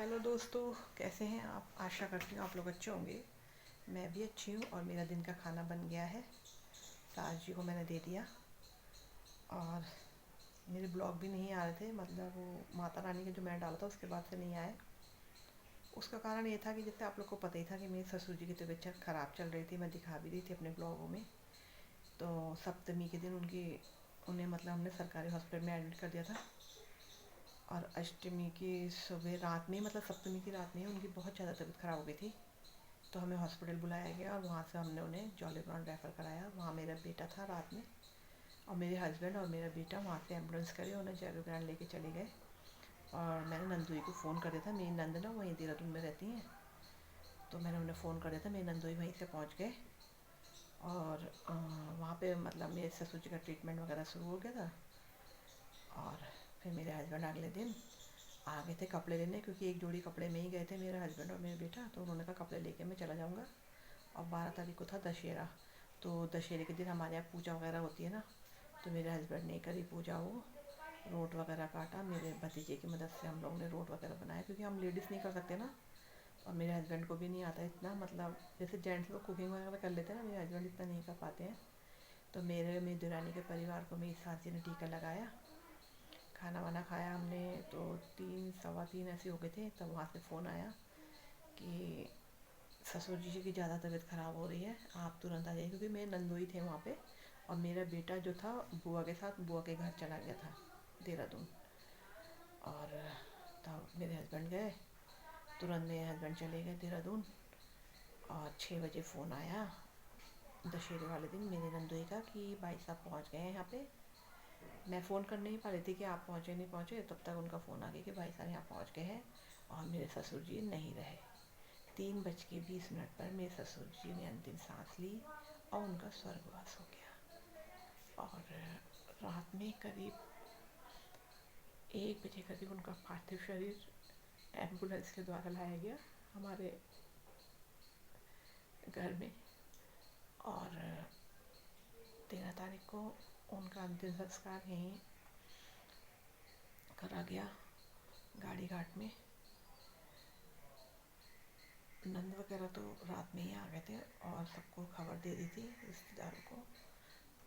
Hello दोस्तों, कैसे हैं आप? आशा करती हूँ आप लोग अच्छे होंगे। मैं भी अच्छी हूँ और मेरा दिन का खाना बन गया है। सास जी को मैंने दे दिया और मेरे ब्लॉग भी नहीं आ रहे थे, मतलब वो माता रानी का जो मैंने डाला था उसके बाद से नहीं आए। उसका कारण ये था कि जैसे आप लोग को पता ही था कि मेरे ससुर जी की तबीयत ख़राब चल रही थी। मैं दिखा भी रही थी अपने ब्लॉगों में। तो सप्तमी के दिन उन्हें मतलब हमने सरकारी हॉस्पिटल में एडमिट कर दिया था। और अष्टमी की सुबह रात में, मतलब सप्तमी की रात में उनकी बहुत ज़्यादा तबीयत ख़राब हो गई थी। तो हमें हॉस्पिटल बुलाया गया और वहाँ से हमने उन्हें जॉली ग्राउंड रेफ़र कराया। वहाँ मेरा बेटा था रात में, और मेरे हस्बैंड और मेरा बेटा वहाँ से एम्बुलेंस करे उन्हें जॉली ग्राउंड लेके चले गए। और मैंने नंदोई को फ़ोन कर दिया था। मेरी नंद ना वहीं देहरादून में रहती हैं, तो मैंने उन्हें फ़ोन कर दिया था। मेरी नंदोई वहीं से पहुँच गए और वहाँ पे मतलब मेरे ससुर जी का ट्रीटमेंट वगैरह शुरू हो गया था। और फिर मेरे हस्बैंड अगले दिन आ गए थे कपड़े लेने, क्योंकि एक जोड़ी कपड़े में ही गए थे मेरे हस्बैंड और मेरा बेटा। तो उन्होंने कहा कपड़े लेके मैं चला जाऊँगा। और 12 तारीख को था दशहरा, तो दशहरे के दिन हमारे यहाँ पूजा वगैरह होती है ना। तो मेरे हस्बैंड ने करी पूजा, वो रोट वगैरह काटा। मेरे भतीजे की मदद से हम लोगों ने रोट वगैरह बनाया, क्योंकि हम लेडीज़ नहीं कर सकते ना। और मेरे हस्बैंड को भी नहीं आता इतना, मतलब जैसे जेंट्स लोग कुकिंग वगैरह कर लेते हैं ना, मेरे हस्बैंड इतना नहीं कर पाते हैं। तो मेरी दुरानी के परिवार को मेरी सास जी ने टीका लगाया। खाना वाना खाया हमने, तो 3 सवा 3 ऐसे हो गए थे। तब वहाँ से फ़ोन आया कि ससुर जी की ज़्यादा तबीयत ख़राब हो रही है, आप तुरंत आ जाइए। क्योंकि मेरे नंदोई थे वहाँ पे, और मेरा बेटा जो था बुआ के साथ बुआ के घर चला गया था देहरादून। और तब मेरे हस्बैंड गए, तुरंत मेरे हस्बैंड चले गए देहरादून। और 6 बजे फ़ोन आया दशहरे वाले दिन मेरे नंदोई का कि भाई साहब पहुँच गए हैं यहाँ पे। मैं फ़ोन कर नहीं पा रही थी कि आप पहुँचे नहीं पहुँचे, तब तक उनका फ़ोन आ गया कि भाई साहब यहाँ पहुँच गए हैं। और मेरे ससुर जी नहीं रहे। 3:20 पर मेरे ससुर जी ने अंतिम सांस ली और उनका स्वर्गवास हो गया। और रात में करीब 1 बजे करीब उनका पार्थिव शरीर एम्बुलेंस के द्वारा लाया गया हमारे घर में। और 13 तारीख को उनका अंतिम संस्कार यहीं करा गया गाड़ी घाट में। नंद वगैरह तो रात में ही आ गए थे और सबको खबर दे दी थी रिश्तेदारों को।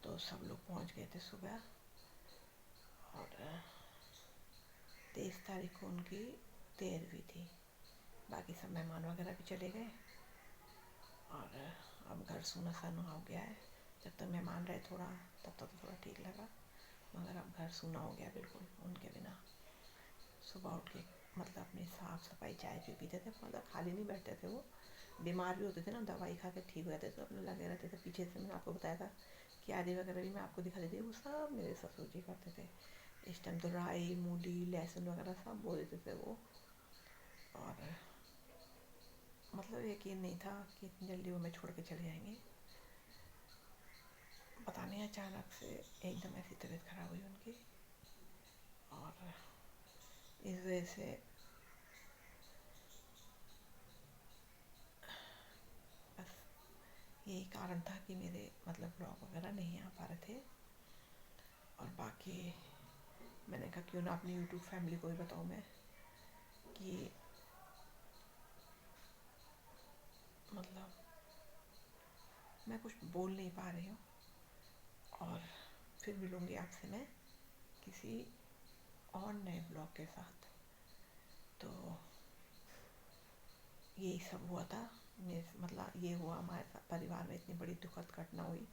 तो सब लोग पहुंच गए थे सुबह। और 23 तारीख को उनकी 13वीं थी। बाकी सब मेहमान वगैरह भी चले गए। और अब घर सूना साना हो गया है। जब तक मेहमान रहे थोड़ा, तब तक तो थोड़ा ठीक लगा, मगर अब घर सूना हो गया बिल्कुल उनके बिना। सुबह उठ के मतलब अपनी साफ़ सफाई चाय भी पीते थे, मतलब खाली नहीं बैठते थे। वो बीमार भी होते थे ना, दवाई खा के ठीक हो जाते थे, तो अपने लगे रहते थे। पीछे से मैंने आपको बताया था कि आदि वगैरह भी मैं आपको दिखा देती, वो सब मेरे ससुर जी करते थे। इस टाइम तो राई मूली लहसुन वगैरह सब बो देते थे वो। और मतलब यकीन नहीं था कि इतनी जल्दी वो हमें छोड़ के चले जाएंगे। पता नहीं अचानक से एकदम ऐसी तबीयत ख़राब हुई उनकी। और इस वजह से बस यही कारण था कि मेरे मतलब ब्लॉग वगैरह नहीं आ पा रहे थे। और बाकी मैंने कहा क्यों ना अपनी यूट्यूब फैमिली को भी बताऊँ मैं कि मतलब मैं कुछ बोल नहीं पा रही हूँ। और फिर मिलूँगी आपसे मैं किसी और नए ब्लॉग के साथ। तो यही सब हुआ था मेरे, मतलब ये हुआ हमारे साथ परिवार में, इतनी बड़ी दुखद घटना हुई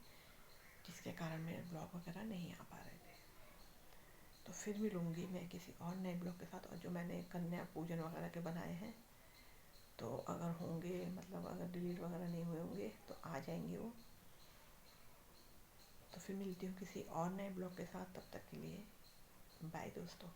जिसके कारण मेरे ब्लॉग वगैरह नहीं आ पा रहे थे। तो फिर मिलूँगी मैं किसी और नए ब्लॉग के साथ। और जो मैंने कन्या पूजन वगैरह के बनाए हैं, तो अगर होंगे, मतलब अगर डिलीट वगैरह नहीं हुए होंगे तो आ जाएंगे वो। तो फिर मिलती हूँ किसी और नए ब्लॉग के साथ। तब तक के लिए बाय दोस्तों।